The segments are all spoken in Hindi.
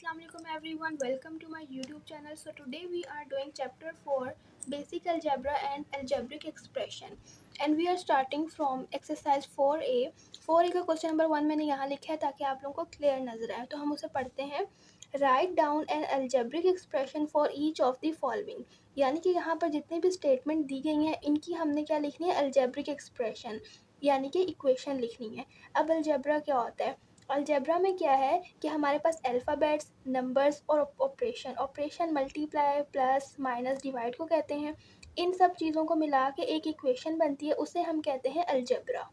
Assalamualaikum everyone, welcome to my YouTube channel. So today we are doing chapter 4 basic algebra and algebraic expression and we are starting from exercise 4a. 4a का क्वेश्चन नंबर 1 मैंने यहाँ लिखा है ताकि आप लोगों को क्लियर नजर आए. तो हम उसे पढ़ते हैं. Write down an algebraic expression for each of the following. यानी कि यहाँ पर जितने भी स्टेटमेंट दी गई हैं इनकी हमने क्या लिखनी है, अलजेब्रिक एक्सप्रेशन यानी कि इक्वेशन लिखनी है. अब अलजेब्रा क्या होता है? अलजेब्रा में क्या है कि हमारे पास अल्फ़ाबेट्स, नंबर्स और operation multiply, plus, minus, divide को कहते हैं. इन सब चीज़ों को मिला के एक इक्वेशन बनती है, उसे हम कहते हैं अलजेब्रा.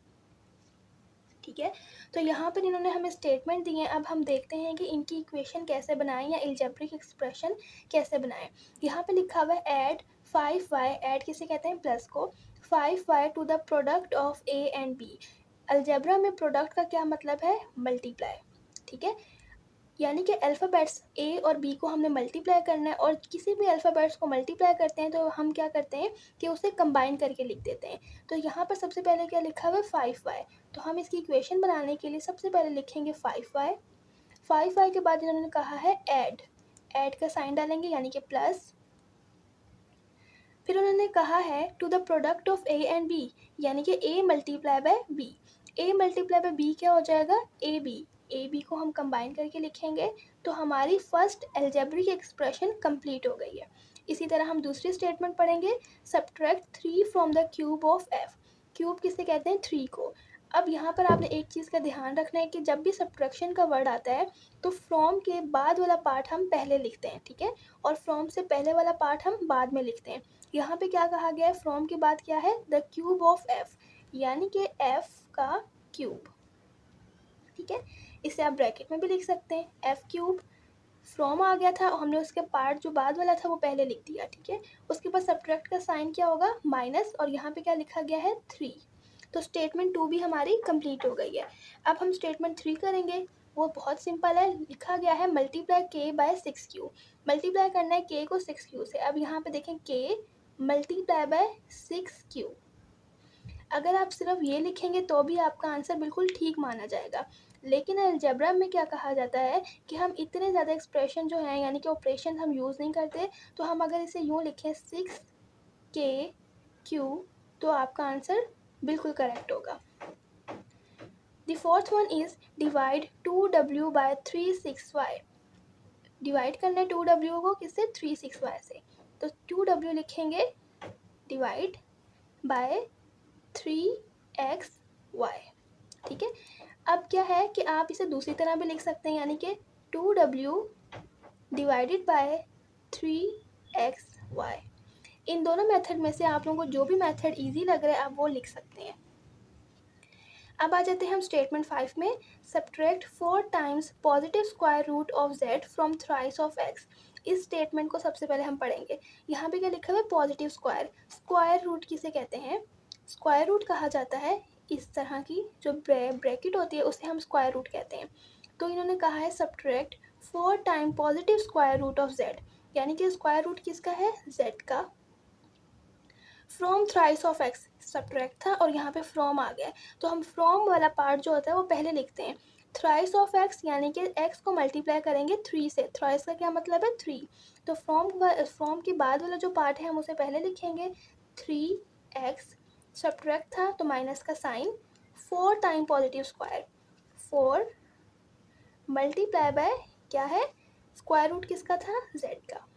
ठीक है, तो यहाँ पर इन्होंने हमें स्टेटमेंट दिए हैं. अब हम देखते हैं कि इनकी इक्वेशन कैसे बनाएं या अलजेब्रिक एक्सप्रेशन कैसे बनाएं. यहाँ पे लिखा हुआ है ऐड 5y, ऐड किसे कहते हैं, प्लस को, 5y to the product of a and b. Algebra में प्रोडक्ट का क्या मतलब है, मल्टीप्लाई. ठीक है, यानी कि अल्फ़ाबेट्स ए और बी को हमने मल्टीप्लाई करना है और किसी भी अल्फ़ाबेट्स को मल्टीप्लाई करते हैं तो हम क्या करते हैं कि उसे कंबाइन करके लिख देते हैं. तो यहाँ पर सबसे पहले क्या लिखा हुआ है, 5y. तो हम इसकी इक्वेशन बनाने के लिए सबसे पहले लिखेंगे 5y. 5y के बाद इन्होंने कहा है ऐड का साइन डालेंगे यानी कि प्लस. फिर उन्होंने कहा है to the product of A and B, यानी कि A multiply by B. A multiply by B क्या हो जाएगा, ए बी को हम कंबाइन करके लिखेंगे तो हमारी फर्स्ट अलजेब्रिक एक्सप्रेशन कंप्लीट हो गई है. इसी तरह हम दूसरी स्टेटमेंट पढ़ेंगे, subtract 3 from the cube of F. Cube किसे कहते हैं, 3 को. अब यहाँ पर आपने एक चीज़ का ध्यान रखना है कि जब भी सब्ट्रैक्शन का वर्ड आता है तो फ्रॉम के बाद वाला पार्ट हम पहले लिखते हैं. ठीक है, और फ्रॉम से पहले वाला पार्ट हम बाद में लिखते हैं. यहाँ पे क्या कहा गया है, फ्रॉम के बाद क्या है, द क्यूब ऑफ एफ, यानी कि एफ का क्यूब. ठीक है, इसे आप ब्रैकेट में भी लिख सकते हैं, एफ क्यूब. फ्रॉम आ गया था और हमने उसके पार्ट जो बाद वाला था वो पहले लिख दिया. ठीक है, उसके बाद सब्ट्रैक्ट का साइन क्या होगा, माइनस, और यहाँ पे क्या लिखा गया है, 3. तो स्टेटमेंट 2 भी हमारी कंप्लीट हो गई है. अब हम स्टेटमेंट 3 करेंगे, वो बहुत सिंपल है. लिखा गया है मल्टीप्लाई के बाय 6q. मल्टीप्लाई करना है के को 6q से. अब यहाँ पे देखें के मल्टीप्लाई बाय 6q. अगर आप सिर्फ ये लिखेंगे तो भी आपका आंसर बिल्कुल ठीक माना जाएगा. लेकिन अलजेब्रा में क्या कहा जाता है कि हम इतने ज़्यादा एक्सप्रेशन जो हैं यानी कि ऑपरेशन हम यूज़ नहीं करते. तो हम अगर इसे यूँ लिखें 6kq तो आपका आंसर बिल्कुल करेक्ट होगा. The fourth one is divide 2w by 36y. Divide करना है 2w को किससे, 36y से. तो 2w लिखेंगे डिवाइड बाय 3xy. ठीक है, अब क्या है कि आप इसे दूसरी तरह भी लिख सकते हैं, यानी कि 2w डिवाइडेड बाय 3xy. इन दोनों मेथड में से आप लोगों को जो भी मेथड इजी लग रहा है आप वो लिख सकते हैं. अब आ जाते हैं हम स्टेटमेंट 5 में, subtract 4 times positive square root of z from thrice of x. इस स्टेटमेंट को सबसे पहले हम पढ़ेंगे. यहाँ पे क्या लिखा हुआ है, पॉजिटिव स्क्वायर. स्क्वायर रूट किसे कहते हैं, स्क्वायर रूट कहा जाता है इस तरह की जो ब्रैकेट होती है उसे हम स्क्वायर रूट कहते हैं. तो इन्होंने कहा है subtract 4 time positive square root of z, यानी कि स्क्वायर रूट किसका है, z का, from thrice of x. Subtract था और यहाँ पे फ्रॉम आ गया तो हम फ्रॉम वाला पार्ट जो होता है वो पहले लिखते हैं. थ्राइस ऑफ एक्स यानी कि एक्स को मल्टीप्लाई करेंगे 3 से. थ्राइस का क्या मतलब है, 3. तो फ्रॉम के बाद वाला जो पार्ट है हम उसे पहले लिखेंगे 3x. सब्ट्रैक्ट था तो माइनस का sign, 4 time positive square, 4 multiply by क्या है, स्क्वायर रूट किसका था, z का.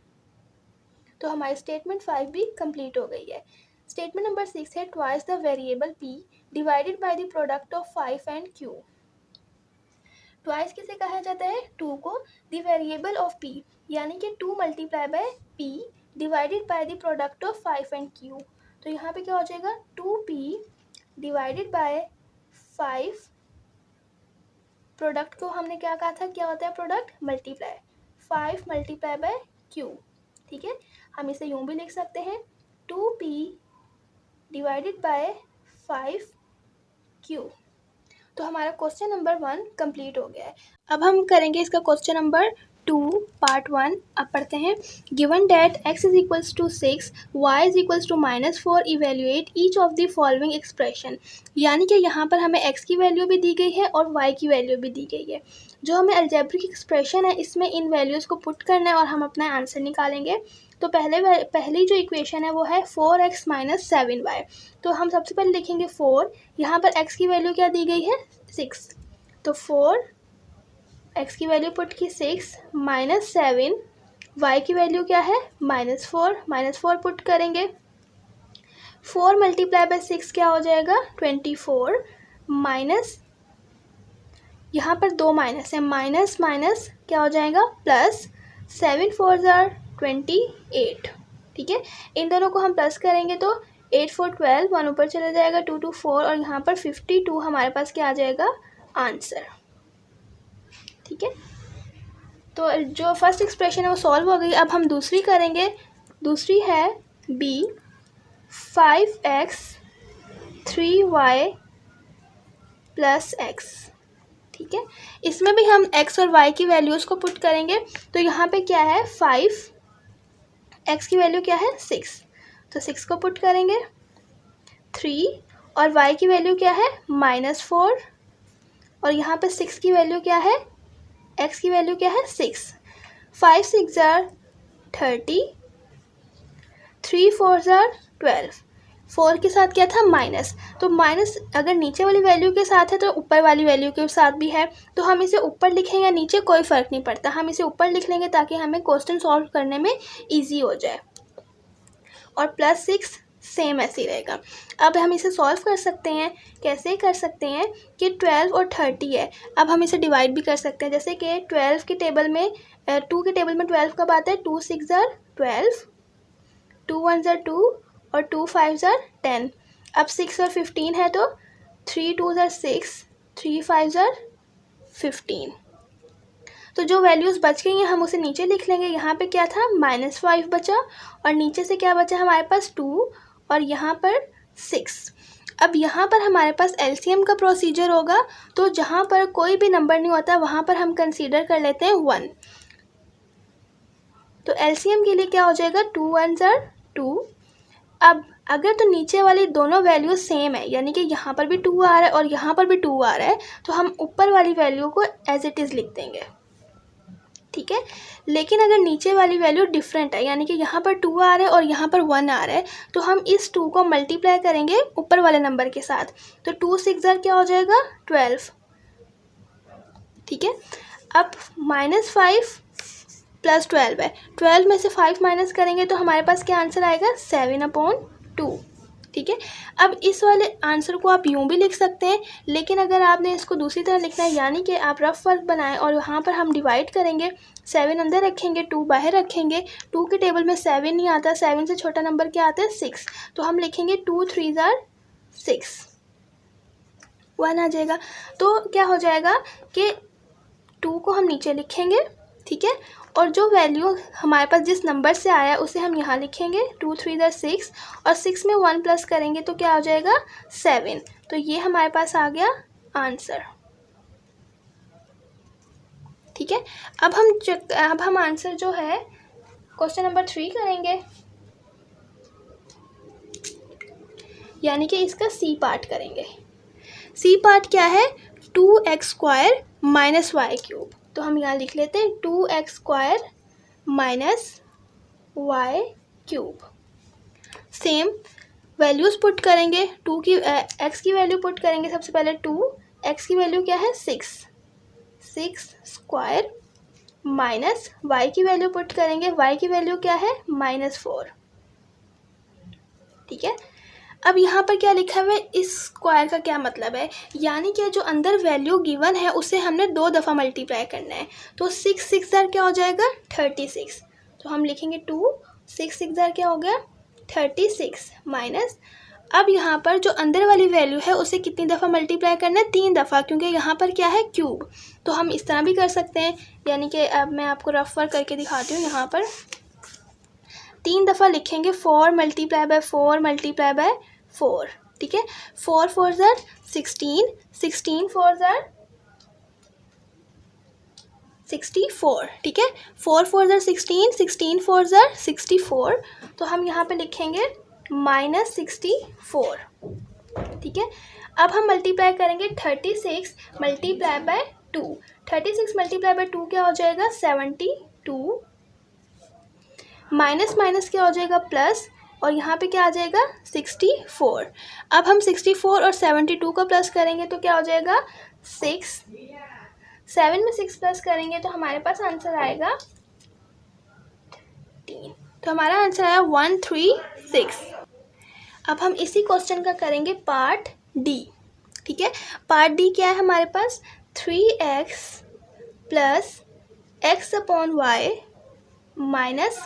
तो हमारी स्टेटमेंट 5 भी कंप्लीट हो गई है. स्टेटमेंट नंबर 6 है twice the variable p divided by the product of 5 and q. Twice किसे कहा जाता है, 2 को. द वेरिएबल ऑफ p यानी कि 2 multiply by p divided by the product of 5 and q. तो यहाँ पे क्या हो जाएगा, 2p डिवाइडेड बाय 5. प्रोडक्ट को हमने क्या कहा था, क्या होता है product, multiply, 5 multiply by q. ठीक है, हम इसे यूँ भी लिख सकते हैं 2p डिवाइडेड बाय 5q. तो हमारा क्वेश्चन नंबर 1 कंप्लीट हो गया है. अब हम करेंगे इसका क्वेश्चन नंबर 2 पार्ट 1 अब पढ़ते हैं। Given that x is equals to 6, y is equals to -4, evaluate each of the following expression. यानी कि यहाँ पर हमें x की वैल्यू भी दी गई है और y की वैल्यू भी दी गई है। जो हमें अलजेब्रिक एक्सप्रेशन है इसमें इन वैल्यूज़ को पुट करना है और हम अपना आंसर निकालेंगे। तो पहली जो इक्वेशन है वो है 4x - 7y। तो हम सबसे पहले लिखेंगे 4, यहाँ पर x की वैल्यू क्या दी गई है 6, तो 4 x की वैल्यू पुट की 6 -7, y की वैल्यू क्या है -4 पुट करेंगे। 4 × 6 क्या हो जाएगा 24 माइनस, यहाँ पर 2 माइनस है, माइनस माइनस क्या हो जाएगा प्लस, 7 4 ज़ार 28। ठीक है, इन दोनों को हम प्लस करेंगे तो 8 4 12, 1 ऊपर चला जाएगा, 2 2 4 और यहाँ पर 52 हमारे पास क्या आ जाएगा आंसर। ठीक है, तो जो फर्स्ट एक्सप्रेशन है वो सॉल्व हो गई। अब हम दूसरी करेंगे। दूसरी है b 5x 3y + x। ठीक है, इसमें भी हम x और y की वैल्यूज़ को पुट करेंगे। तो यहाँ पे क्या है 5, x की वैल्यू क्या है 6, तो 6 को पुट करेंगे, 3 और y की वैल्यू क्या है -4 और यहाँ पे 6 की वैल्यू क्या है, x की वैल्यू क्या है 6, 5 6 ज़ार 30, 3 4 ज़ार 12, 4 के साथ क्या था माइनस, तो माइनस अगर नीचे वाली वैल्यू के साथ है तो ऊपर वाली वैल्यू के साथ भी है, तो हम इसे ऊपर लिखें या नीचे कोई फ़र्क नहीं पड़ता, हम इसे ऊपर लिख लेंगे ताकि हमें क्वेश्चन सॉल्व करने में इजी हो जाए। और +6 सेम ऐसे ही रहेगा। अब हम इसे सॉल्व कर सकते हैं, कैसे कर सकते हैं कि 12 और 30 है, अब हम इसे डिवाइड भी कर सकते हैं। जैसे कि 12 के टेबल में 2 के टेबल में 12 कब आता है, 2 6 ज़ार 12, 2 1 ज़ार 2 और 2 5 ज़ार 10। अब 6 और 15 है तो 3 2 ज़ार 6, 3 5 ज़ार 15। तो जो वैल्यूज़ बच गई हैं हम उसे नीचे लिख लेंगे। यहाँ पे क्या था -5 बचा और नीचे से क्या बचा हमारे पास 2 और यहाँ पर 6। अब यहाँ पर हमारे पास एलसीएम का प्रोसीजर होगा, तो जहाँ पर कोई भी नंबर नहीं होता वहाँ पर हम कंसीडर कर लेते हैं 1। तो एलसीएम के लिए क्या हो जाएगा 2 1 ज़ार 2। अब अगर तो नीचे वाली दोनों वैल्यू सेम है, यानी कि यहाँ पर भी 2 आ रहा है और यहाँ पर भी 2 आ रहा है, तो हम ऊपर वाली वैल्यू को एज इट इज़ लिख देंगे। ठीक है, लेकिन अगर नीचे वाली वैल्यू डिफरेंट है, यानी कि यहाँ पर 2 आ रहा है और यहाँ पर 1 आ रहा है, तो हम इस 2 को मल्टीप्लाई करेंगे ऊपर वाले नंबर के साथ। तो 2 6 ज़ार क्या हो जाएगा 12। ठीक है, अब -5 + 12 है, 12 में से 5 माइनस करेंगे तो हमारे पास क्या आंसर आएगा 7/2। ठीक है, अब इस वाले आंसर को आप यूँ भी लिख सकते हैं, लेकिन अगर आपने इसको दूसरी तरह लिखना है, यानी कि आप रफ वर्क बनाएं और यहाँ पर हम डिवाइड करेंगे, 7 अंदर रखेंगे 2 बाहर रखेंगे, 2 के टेबल में 7 नहीं आता, 7 से छोटा नंबर क्या आता है 6, तो हम लिखेंगे 2 3 ज़ार 6, 1 आ जाएगा। तो क्या हो जाएगा कि 2 को हम नीचे लिखेंगे, ठीक है, और जो वैल्यू हमारे पास जिस नंबर से आया है उसे हम यहाँ लिखेंगे 2 3 ज़ार 6 और 6 में 1 प्लस करेंगे तो क्या हो जाएगा 7। तो ये हमारे पास आ गया आंसर। ठीक है, अब हम आंसर जो है क्वेश्चन नंबर 3 करेंगे, यानी कि इसका सी पार्ट करेंगे। सी पार्ट क्या है 2x² - y³। तो हम यहाँ लिख लेते हैं 2x² - y³। Same values put करेंगे, x की वैल्यू पुट करेंगे सबसे पहले 2, x की वैल्यू क्या है 6 स्क्वायर माइनस y की वैल्यू पुट करेंगे, y की वैल्यू क्या है -4। ठीक है, अब यहाँ पर क्या लिखा हुआ है, इस स्क्वायर का क्या मतलब है, यानी कि जो अंदर वैल्यू गिवन है उसे हमने 2 दफ़ा मल्टीप्लाई करना है। तो 6 6 ज़ार क्या हो जाएगा 36। तो हम लिखेंगे 2 6 6 ज़ार क्या हो गया 36 माइनस, अब यहाँ पर जो अंदर वाली वैल्यू है उसे कितनी दफ़ा मल्टीप्लाई करना है 3 दफ़ा, क्योंकि यहाँ पर क्या है क्यूब। तो हम इस तरह भी कर सकते हैं, यानी कि अब मैं आपको रफ वर्क करके दिखाती हूँ। यहाँ पर 3 दफ़ा लिखेंगे 4 × 4 × 4। ठीक है, 4 4 ज़ार 16, 16 4 ज़ार 64, ठीक है। 4 4 ज़र 16, 16 4 ज़र 64, तो हम यहाँ पे लिखेंगे -64, ठीक है। अब हम मल्टीप्लाई करेंगे 36 मल्टीप्लाई बाय 2, 36 मल्टीप्लाई बाय 2 क्या हो जाएगा 72, माइनस माइनस क्या हो जाएगा प्लस, और यहाँ पे क्या आ जाएगा 64। अब हम 64 और 72 को प्लस करेंगे तो क्या हो जाएगा 6, 7 में 6 प्लस करेंगे तो हमारे पास आंसर आएगा 3, तो हमारा आंसर आया 136। अब हम इसी क्वेश्चन का करेंगे पार्ट डी, ठीक है। पार्ट डी क्या है हमारे पास 3x plus x upon y minus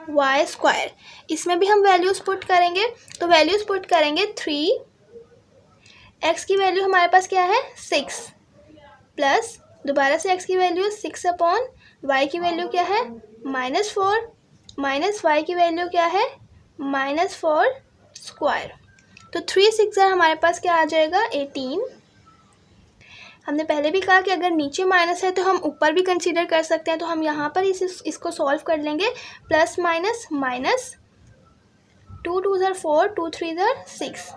y square. इसमें भी हम वैल्यूज़ पुट करेंगे, तो वैल्यूज़ पुट करेंगे 3, एक्स की वैल्यू हमारे पास क्या है 6, प्लस दोबारा से एक्स की वैल्यू 6 अपॉन वाई की वैल्यू क्या है -4, माइनस वाई की वैल्यू क्या है -4 स्क्वायर। तो 3 6 हमारे पास क्या आ जाएगा 18। हमने पहले भी कहा कि अगर नीचे माइनस है तो हम ऊपर भी कंसीडर कर सकते हैं, तो हम यहाँ पर इसको सॉल्व कर लेंगे। प्लस माइनस माइनस 2 2 ज़र 4, 2 3 ज़र 6,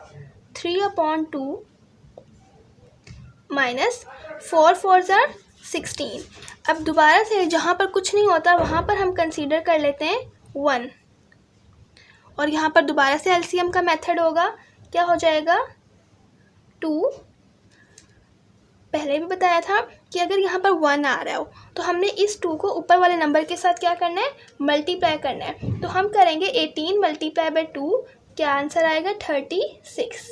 3 अपॉन 2 माइनस 4 4 ज़र 16। अब दोबारा से जहाँ पर कुछ नहीं होता वहाँ पर हम कंसीडर कर लेते हैं 1, और यहाँ पर दोबारा से एलसीएम का मेथड होगा। क्या हो जाएगा 2, पहले भी बताया था कि अगर यहाँ पर 1 आ रहा हो तो हमने इस 2 को ऊपर वाले नंबर के साथ क्या करना है मल्टीप्लाई करना है। तो हम करेंगे 18 मल्टीप्लाई बाय 2, क्या आंसर आएगा 36।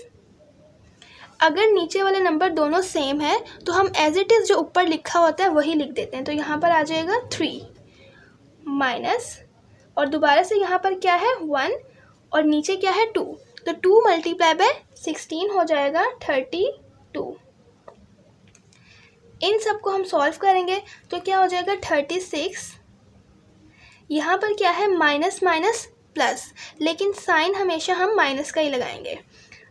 अगर नीचे वाले नंबर दोनों सेम है तो हम एज इट इज़ जो ऊपर लिखा होता है वही लिख देते हैं। तो यहाँ पर आ जाएगा 3 माइनस, और दोबारा से यहाँ पर क्या है 1 और नीचे क्या है 2, तो 2 मल्टीप्लाई बाय 16 हो जाएगा 32। इन सब को हम सॉल्व करेंगे तो क्या हो जाएगा 36। यहाँ पर क्या है माइनस माइनस प्लस, लेकिन साइन हमेशा हम माइनस का ही लगाएंगे।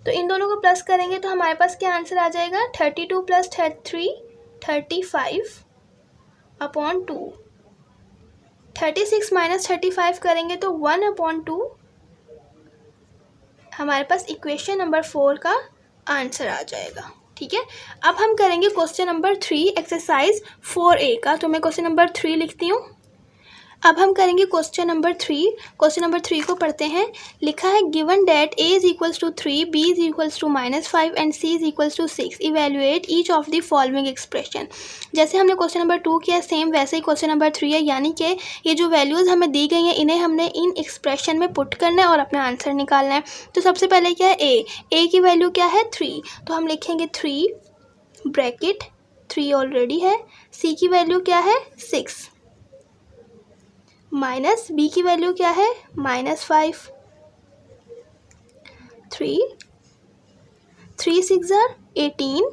तो इन दोनों को प्लस करेंगे तो हमारे पास क्या आंसर आ जाएगा 32 प्लस 3 35 अपॉन 2, 36 माइनस 35 करेंगे तो 1 अपॉन 2, हमारे पास इक्वेशन नंबर 4 का आंसर आ जाएगा, ठीक है। अब हम करेंगे क्वेश्चन नंबर 3 एक्सरसाइज 4A का, तो मैं क्वेश्चन नंबर 3 लिखती हूँ। अब हम करेंगे क्वेश्चन नंबर 3। क्वेश्चन नंबर 3 को पढ़ते हैं। लिखा है given that a is equals to 3, b is equals to -5 and c is equals to 6, evaluate each of the following expression. जैसे हमने क्वेश्चन नंबर 2 किया सेम वैसे ही क्वेश्चन नंबर 3 है, यानी कि ये जो वैल्यूज़ हमें दी गई हैं इन्हें हमने इन एक्सप्रेशन में पुट करना है और अपना आंसर निकालना है। तो सबसे पहले क्या है a की वैल्यू क्या है 3, तो हम लिखेंगे 3 ब्रैकेट 3 ऑलरेडी है, c की वैल्यू क्या है 6, माइनस b की वैल्यू क्या है -5, 3 6 ज़र 18,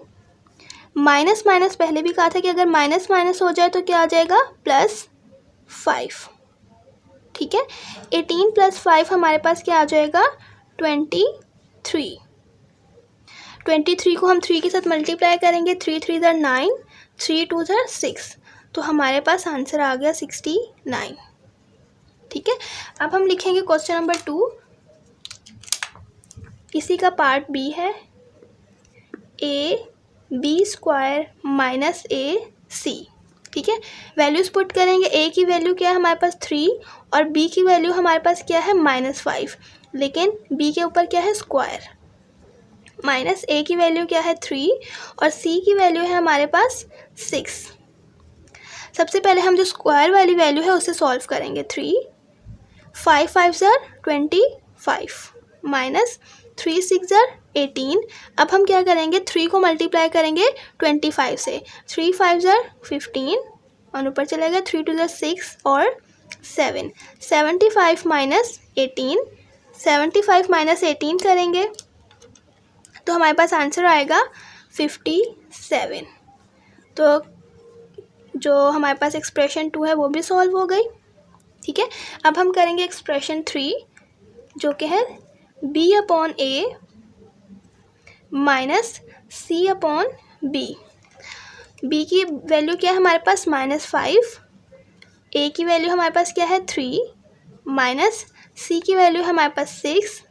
माइनस माइनस पहले भी कहा था कि अगर माइनस माइनस हो जाए तो क्या आ जाएगा +5, ठीक है। 18 + 5 हमारे पास क्या आ जाएगा 23, 23 को हम 3 के साथ मल्टीप्लाई करेंगे, 3 3 ज़र 9, 3 2 ज़र 6, तो हमारे पास आंसर आ गया 69, ठीक है। अब हम लिखेंगे क्वेश्चन नंबर 2, इसी का पार्ट बी है ab² - ac, ठीक है। वैल्यूज़ पुट करेंगे, a की वैल्यू क्या है हमारे पास 3 और b की वैल्यू हमारे पास क्या है -5, लेकिन b के ऊपर क्या है स्क्वायर, माइनस a की वैल्यू क्या है 3 और c की वैल्यू है हमारे पास 6। सबसे पहले हम जो स्क्वायर वाली वैल्यू है उसे सॉल्व करेंगे। 3 5 5 ज़र 25 माइनस 3 6 ज़र 18। अब हम क्या करेंगे 3 को मल्टीप्लाई करेंगे 25 से, 3 5 ज़र 15 और ऊपर चलेगा 3 2 ज़र 6 और 7, 75 माइनस 18, 75 माइनस 18 करेंगे तो हमारे पास आंसर आएगा 57। तो जो हमारे पास एक्सप्रेशन 2 है वो भी सॉल्व हो गई, ठीक है। अब हम करेंगे एक्सप्रेशन 3 जो कि है b/a - c/b। बी की वैल्यू क्या है हमारे पास -5, ए की वैल्यू हमारे पास क्या है 3, माइनस सी की वैल्यू हमारे पास 6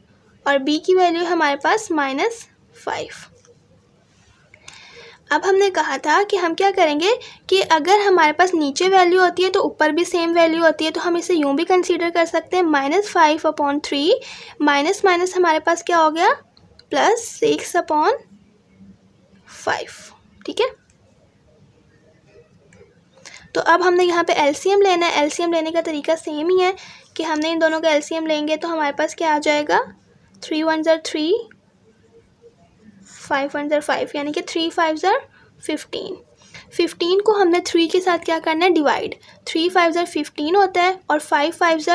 और बी की वैल्यू हमारे पास -5। अब हमने कहा था कि हम क्या करेंगे कि अगर हमारे पास नीचे वैल्यू होती है तो ऊपर भी सेम वैल्यू होती है, तो हम इसे यूँ भी कंसीडर कर सकते हैं -5/3 माइनस माइनस हमारे पास क्या हो गया +6/5। ठीक है, तो अब हमने यहाँ पे एलसीएम लेना है। एलसीएम लेने का तरीका सेम ही है कि हमने इन दोनों का एलसीएम लेंगे तो हमारे पास क्या आ जाएगा 3 1 3, 5 1 5, यानी कि 3 5 15। 15 को हमने 3 के साथ क्या करना है डिवाइड, 3 5 15 होता है और 5 5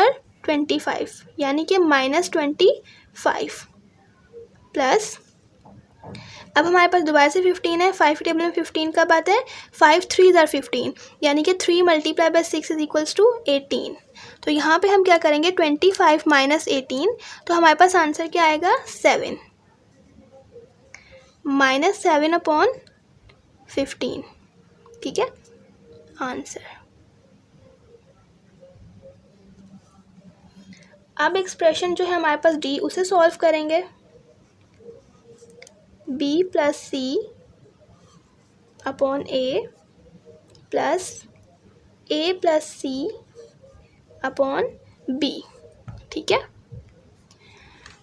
25, यानी कि -25 प्लस, अब हमारे पास दोबारा से 15 है, 5 टेबल में 15 कब आता है 5 3 15, यानी कि 3 × 6 = 18। तो यहाँ पे हम क्या करेंगे 25 - 18, तो हमारे पास आंसर क्या आएगा 7, -7/15। ठीक है आंसर। अब एक्सप्रेशन जो है हमारे पास डी, उसे सॉल्व करेंगे। b + c/a plus a + c/b। ठीक है,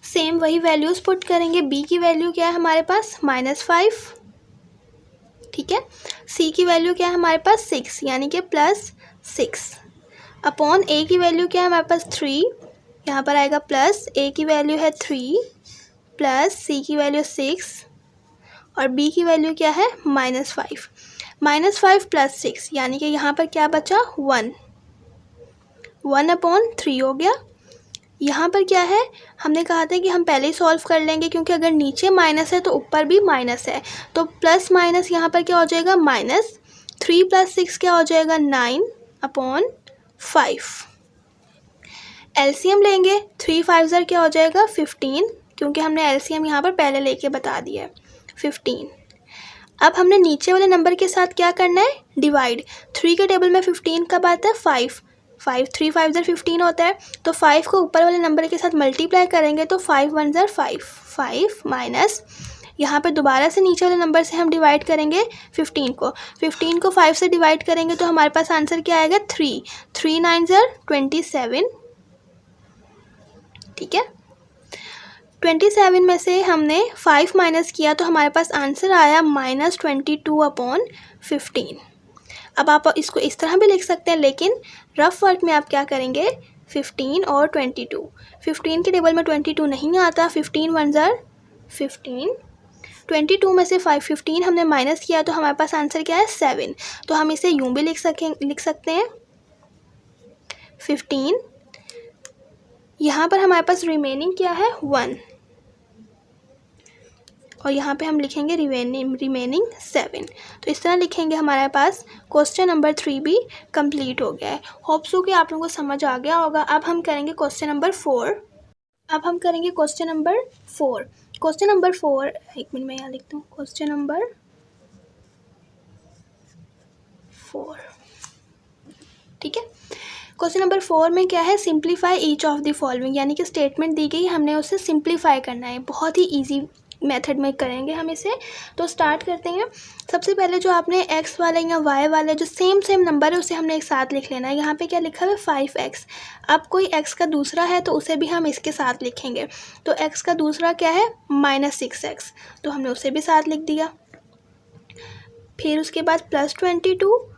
सेम वही वैल्यूज़ पुट करेंगे। b की वैल्यू क्या है हमारे पास -5, ठीक है। c की वैल्यू क्या है हमारे पास 6, यानी कि +6 अपॉन a की वैल्यू क्या है हमारे पास 3, यहाँ पर आएगा प्लस, a की वैल्यू है 3 प्लस c की वैल्यू 6 और b की वैल्यू क्या है -5। -5 + 6, यानी कि यहाँ पर क्या बचा 1, 1/3 हो गया। यहाँ पर क्या है, हमने कहा था कि हम पहले ही सॉल्व कर लेंगे क्योंकि अगर नीचे माइनस है तो ऊपर भी माइनस है, तो प्लस माइनस यहाँ पर क्या हो जाएगा -3 + 6 क्या हो जाएगा 9/5। एलसीएम लेंगे, 3 5 क्या हो जाएगा 15, क्योंकि हमने एलसीएम यहाँ पर पहले लेके बता दिया है 15। अब हमने नीचे वाले नंबर के साथ क्या करना है डिवाइड, 3 के टेबल में 15 कब आता है 5, 3 5 15 होता है, तो 5 को ऊपर वाले नंबर के साथ मल्टीप्लाई करेंगे तो 5 1 5, 5 माइनस यहाँ पर दोबारा से नीचे वाले नंबर से हम डिवाइड करेंगे 15 को 5 से डिवाइड करेंगे तो हमारे पास आंसर क्या आएगा 3 9 27। ठीक है, 27 में से हमने 5 माइनस किया तो हमारे पास आंसर आया -22/15। अब आप इसको इस तरह भी लिख सकते हैं, लेकिन रफ वर्क में आप क्या करेंगे 15 और 22, 15 के टेबल में 22 नहीं आता, 15 1 15, 22 में से 15 हमने माइनस किया तो हमारे पास आंसर क्या है 7, तो हम इसे यूँ भी लिख सकते हैं 15, यहाँ पर हमारे पास रिमेनिंग क्या है 1 और यहाँ पे हम लिखेंगे रिमेनिंग 7। तो इस तरह लिखेंगे, हमारे पास क्वेश्चन नंबर 3 भी कंप्लीट हो गया है। होप सो कि आप लोगों को समझ आ गया होगा। अब हम करेंगे क्वेश्चन नंबर 4। क्वेश्चन नंबर 4 एक मिनट में यहाँ लिखता हूँ, क्वेश्चन नंबर 4। ठीक है, क्वेश्चन नंबर 4 में क्या है simplify each of the following, यानी कि स्टेटमेंट दी गई, हमने उसे सिंप्लीफाई करना है। बहुत ही ईजी मेथड में करेंगे हम इसे। तो स्टार्ट करते हैं। सबसे पहले जो आपने x वाले या y वाले जो सेम नंबर है उसे हमने एक साथ लिख लेना है। यहाँ पे क्या लिखा है 5x। अब कोई x का दूसरा है तो उसे भी हम इसके साथ लिखेंगे। तो x का दूसरा क्या है -6x, तो हमने उसे भी साथ लिख दिया। फिर उसके बाद +22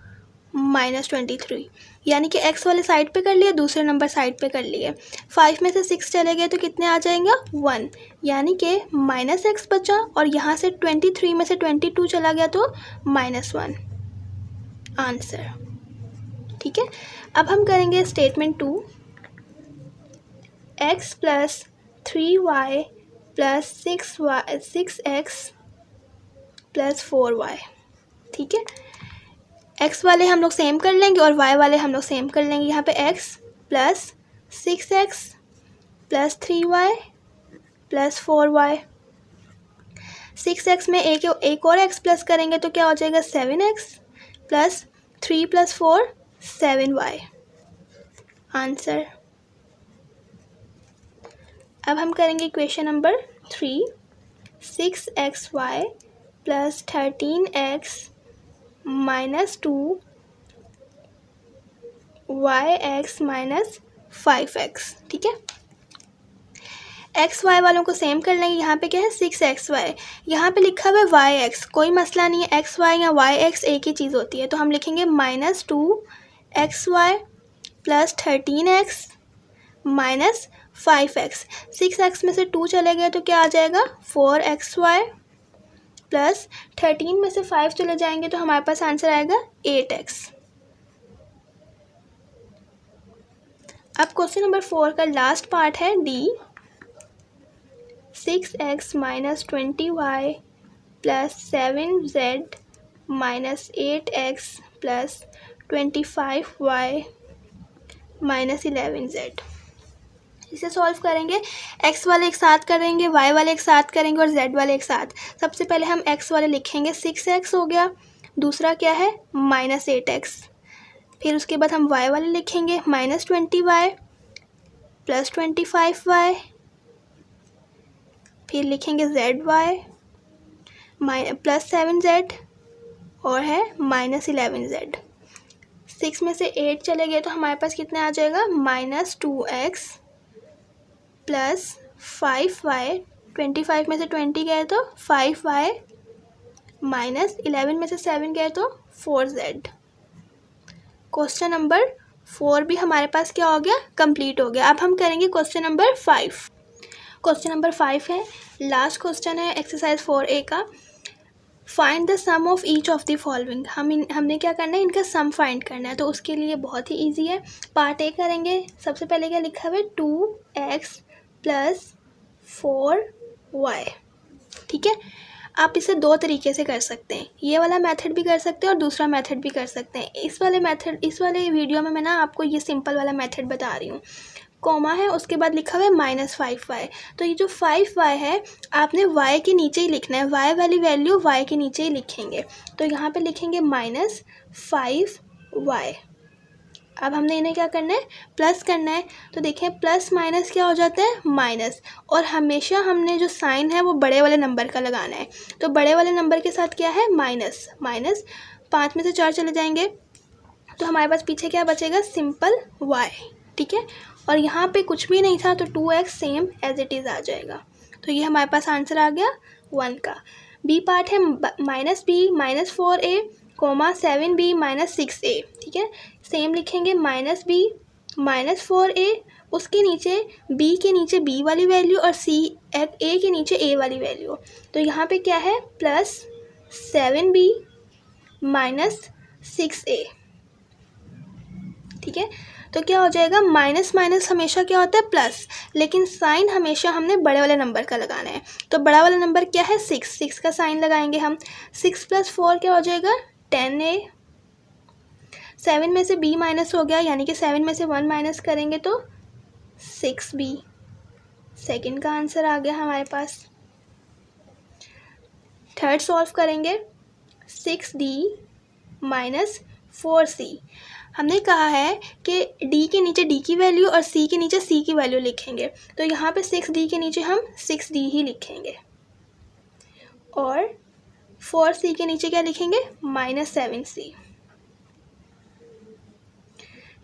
-23, यानी कि x वाले साइड पे कर लिए, दूसरे नंबर साइड पे कर लिए। 5 में से 6 चले गए तो कितने आ जाएंगे 1, यानी कि -x बचा और यहाँ से 23 में से 22 चला गया तो -1 आंसर। ठीक है, अब हम करेंगे statement 2, x + 3y + 6x + 4y। ठीक है, x वाले हम लोग सेम कर लेंगे और y वाले हम लोग सेम कर लेंगे। यहाँ पे x + 6x + 3y + 4y। 6x में एक और x प्लस करेंगे तो क्या हो जाएगा 7x प्लस 3 + 4 7y। आंसर। अब हम करेंगे equation number 3, 6xy + 13x - 2yx - 5x। ठीक है, एक्स वाई वालों को सेम कर लेंगे। यहाँ पे क्या है 6xy, यहाँ पे लिखा हुआ है yx, कोई मसला नहीं है, एक्स वाई या yx एक ही चीज़ होती है। तो हम लिखेंगे -2xy + 13x - 5x। 6x में से 2 चले गए तो क्या आ जाएगा 4xy + 13 में से 5 चले जाएंगे तो हमारे पास आंसर आएगा 8x। अब क्वेश्चन नंबर 4 का लास्ट पार्ट है D. 6x - 20y + 7z - 8x + 25y - 11z। इसे सॉल्व करेंगे, x वाले एक साथ करेंगे, y वाले एक साथ करेंगे और z वाले एक साथ। सबसे पहले हम x वाले लिखेंगे, 6x हो गया, दूसरा क्या है -8x। फिर उसके बाद हम y वाले लिखेंगे -20y + 25y। फिर लिखेंगे zy + 7z और है -11z। 6 में से 8 चले गए तो हमारे पास कितना आ जाएगा -2x + 5y। 25 में से 20 गए तो 5y - 11 में से 7 गए तो 4z। क्वेश्चन नंबर 4 भी हमारे पास क्या हो गया, कंप्लीट हो गया। अब हम करेंगे क्वेश्चन नंबर 5। क्वेश्चन नंबर 5 है, लास्ट क्वेश्चन है एक्सरसाइज 4A का। Find the sum of each of the following. हमने क्या करना है, इनका सम फाइंड करना है। तो उसके लिए बहुत ही इजी है, पार्ट ए करेंगे। सबसे पहले क्या लिखा हुआ है 2x + 4y। ठीक है, आप इसे दो तरीके से कर सकते हैं, ये वाला मेथड भी कर सकते हैं और दूसरा मेथड भी कर सकते हैं। इस वाले वीडियो में मैं ना आपको ये सिंपल वाला मेथड बता रही हूँ। कॉमा है, उसके बाद लिखा हुआ है -5y। तो ये जो 5y है आपने y के नीचे ही लिखना है, y वाली वैल्यू y के नीचे ही लिखेंगे। तो यहाँ पे लिखेंगे -5y। अब हमने इन्हें क्या करना है, प्लस करना है। तो देखें प्लस माइनस क्या हो जाता है माइनस, और हमेशा हमने जो साइन है वो बड़े वाले नंबर का लगाना है। तो बड़े वाले नंबर के साथ क्या है माइनस। 5 में से 4 चले जाएंगे तो हमारे पास पीछे क्या बचेगा, सिंपल y। ठीक है, और यहाँ पे कुछ भी नहीं था तो 2x same as it is आ जाएगा। तो ये हमारे पास आंसर आ गया 1 का। बी पार्ट है -b - 4a, 7b - 6a। ठीक है, सेम लिखेंगे -b - 4a, उसके नीचे b के नीचे b वाली वैल्यू और a के नीचे a वाली वैल्यू। तो यहाँ पे क्या है +7b - 6a। ठीक है, तो क्या हो जाएगा, माइनस माइनस हमेशा क्या होता है प्लस, लेकिन साइन हमेशा हमने बड़े वाले नंबर का लगाना है। तो बड़ा वाला नंबर क्या है 6 का साइन लगाएंगे हम। 6 + 4 क्या हो जाएगा 10a। 7 में से b माइनस हो गया, यानी कि 7 में से 1 माइनस करेंगे तो 6b। सेकंड का आंसर आ गया हमारे पास। थर्ड सॉल्व करेंगे, 6d - 4c। हमने कहा है कि d के नीचे d की वैल्यू और c के नीचे c की वैल्यू लिखेंगे। तो यहाँ पे 6d के नीचे हम 6d ही लिखेंगे और 4c के नीचे क्या लिखेंगे -7c।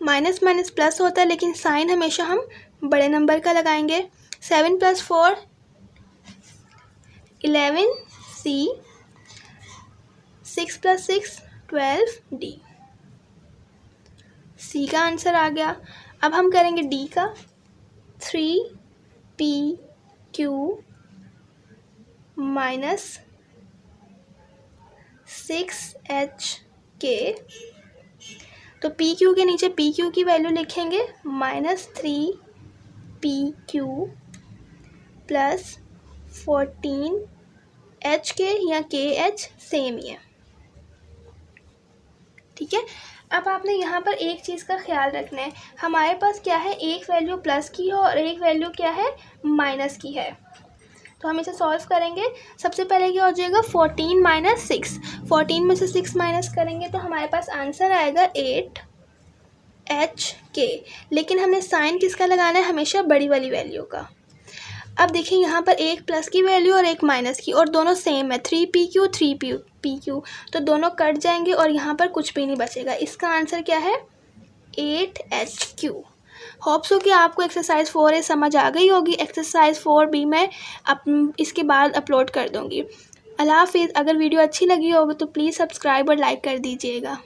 माइनस माइनस प्लस होता है, लेकिन साइन हमेशा हम बड़े नंबर का लगाएंगे। 7 + 4 11c, 6 + 6 12d। सी का आंसर आ गया। अब हम करेंगे डी का, 3pq - 6hk। तो पी क्यू के नीचे पी क्यू की वैल्यू लिखेंगे -3pq + 14hk या kh सेम ही है। ठीक है, अब आपने यहाँ पर एक चीज़ का ख्याल रखना है, हमारे पास क्या है एक वैल्यू प्लस की है और एक वैल्यू क्या है माइनस की है। तो हम इसे सॉल्व करेंगे। सबसे पहले क्या हो जाएगा 14 माइनस 6, 14 में से 6 माइनस करेंगे तो हमारे पास आंसर आएगा 8HK। लेकिन हमने साइन किसका लगाना है, हमेशा बड़ी वाली वैल्यू का। अब देखिए यहाँ पर एक प्लस की वैल्यू और एक माइनस की, और दोनों सेम है, 3PQ 3PQ, तो दोनों कट जाएंगे और यहाँ पर कुछ भी नहीं बचेगा। इसका आंसर क्या है 8HQ। होप सो कि आपको एक्सरसाइज 4A समझ आ गई होगी। एक्सरसाइज 4B मैं इसके बाद अपलोड कर दूँगी। अल्लाह हाफिज़। अगर वीडियो अच्छी लगी होगी तो प्लीज़ सब्सक्राइब और लाइक कर दीजिएगा।